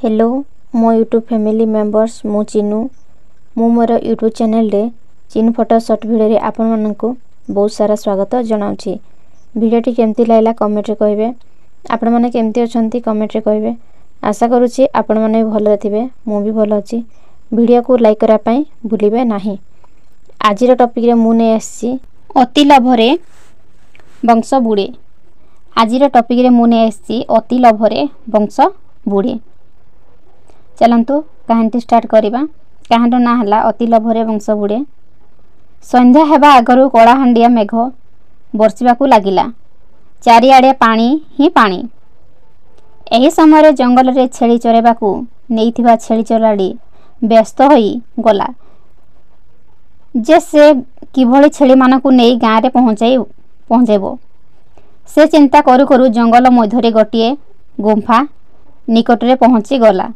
Hello मो YouTube family members मु चिनू मु मोर यूट्यूब चैनल रे चिनू फोटो शॉर्ट वीडियो रे आपण मानकु बहुत सारा स्वागत जनाउछि। वीडियोटी केमती लागला कमेंट रे कहबे। आपण माने केमती अछंती कमेंट रे कहबे। आशा करूछि आपण माने भलो थिबे मु भी भलो अछि। वीडियो को लाइक करा पई भूलिबे नाही। आजिर टॉपिक रे मु ने आछि अति लोभरे वंश बुडे। आजिर टॉपिक रे मु ने आछि अति लोभरे वंश बुडे। चलंतु कहानी स्टार्ट करिबा। कहानी ना हला अति लोभरे वंश बुडे। संध्या हेबा आगरु कଳାहांडिया मेघ बरसिबाकू लागिला। चारिआडे पानी ही पानी। एही समय जंगल रे छेली चरेबाकू नेइथिबा छेली चराडी व्यस्त होई गला जे से किभଳି छेली मानकू नेई गाँ रे पहुंचेबो। से चिंता करू करू जंगल मध्यरे गोटिए गुंफा निकट रे पहुंची गला।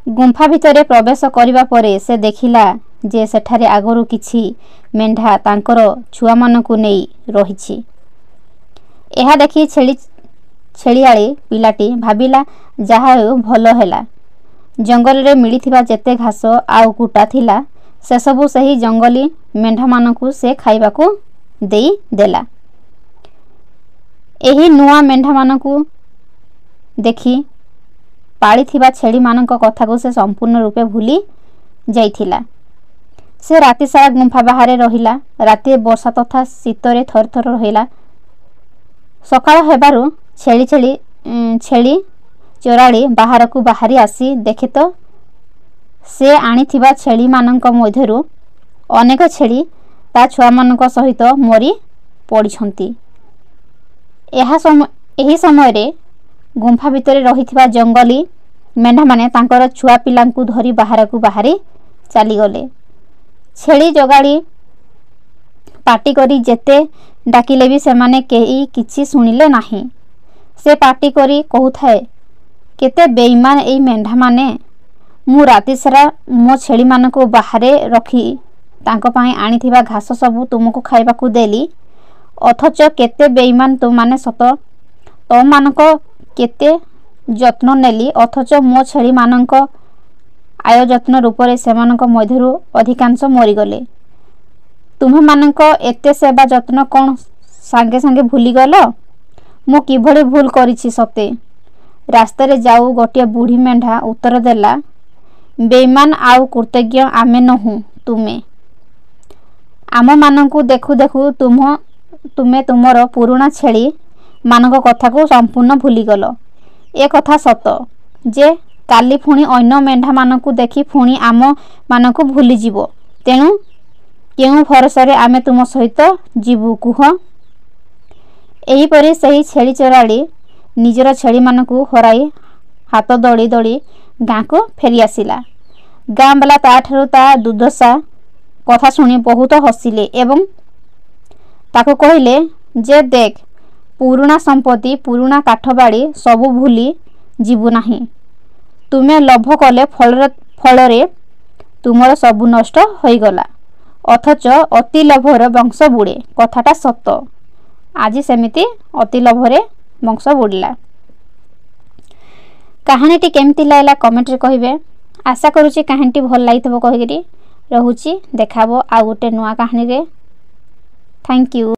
गुंफा भितरे प्रवेश करिबा परे से देखिला जे सेठारे आगरु किछि मेंढा तांकर छुआ मानकू नेई रहिछि। एहा देखि छेलियाली पिलाटी भाबिला जाहा हेउ भलो हेला। जंगल रे मिलिथिबा जेते घास आउ कुटा थिला से सबु सही जंगली मेंढा मानकू से खाइबाकू देई देला। एही नुआ मेंढा मानकू देखि पाली थिबा छेली मानक कथा को से संपूर्ण रूपे भूली जाइथिला। से राति सारा गुंफा बाहरे रहिला। राति वर्षा तथा शीतरे थर थर रहिला। सकाळ हेबारु छेली चोराड़ी बाहर को बाहरी आसी देखे तो से आनिथिबा छेली मानक मध्यरु अनेक छेली ता छुआ मानक सहित मरी पड़िछंती। एही समय रे गुंफा भितरे रहिथिबा जंगली मेंढा माने तांकर छुआ पिलांकू धरी बाहर को बाहरी चली गले। छेली जगाड़ी पार्टी करी जेते डाकिले भी सेमाने केही किछि सुनिले नाही। से पार्टी करी कहूथाए केते बेईमान एई मेंढा माने। मु राति सारा मो छेली मानकू बाहरे रखी तांको पाई आनिथिबा घास सबु तुमको खाइबाकू देली अथच केते बेईमान तुम माने सत तो मानक केते जत्न नेली अथच मो छेली मानक आय जत्न रूपरे सेमानक मध्यरु अधिकांश मरीगले। तुम्हे मानक एते सेवा जत्न कोन सांगे सांगे भूली गलो। मु किभଳି भूल करिछि सते। रास्ता रे जाऊ गोटिया बूढ़ी मेंढा उत्तर देला बेईमान आउ कृतज्ञ आमे नहु तुमे। आम मानकू देखु देखु तुमे तुमर पुराना छेली मानक कथा को संपूर्ण भूली गलो। ए कथा सत जे काली फुणी अन्य मेंढा मानकू देखि फुणी आम मानकू भूली जीवो। तेणु केउ भरोसा रे आमे तुम सहित जीवु कुह। एही परि सही छेली चोराड़ी निजर छेली मानकू हराई हाथ दौड़ी दौड़ी गाँ को फेरी आसिला। गाँ वाला ताठारु ता दुर्दशा कथा सुनी बहुत हसिले एवं ताको कहिले जे देख पुराना संपत्ति पुराना काठबाड़ी सबु भूली जीवु नाही। तुमे लोभ कले फलरे तुमर सबु नष्ट होई गला। अथच अति लोभर वंश बुड़े कथाटा सत। आज सेमिति अति लोभरे वंश बुड़िला। कहानीटी केमती लागला कमेंट रे कहिबे। आशा करूची कहानीटी भल लागिथबो कहिगिरी रहुची देखाबो आ गोटे नुआ कहानी रे। Thank you.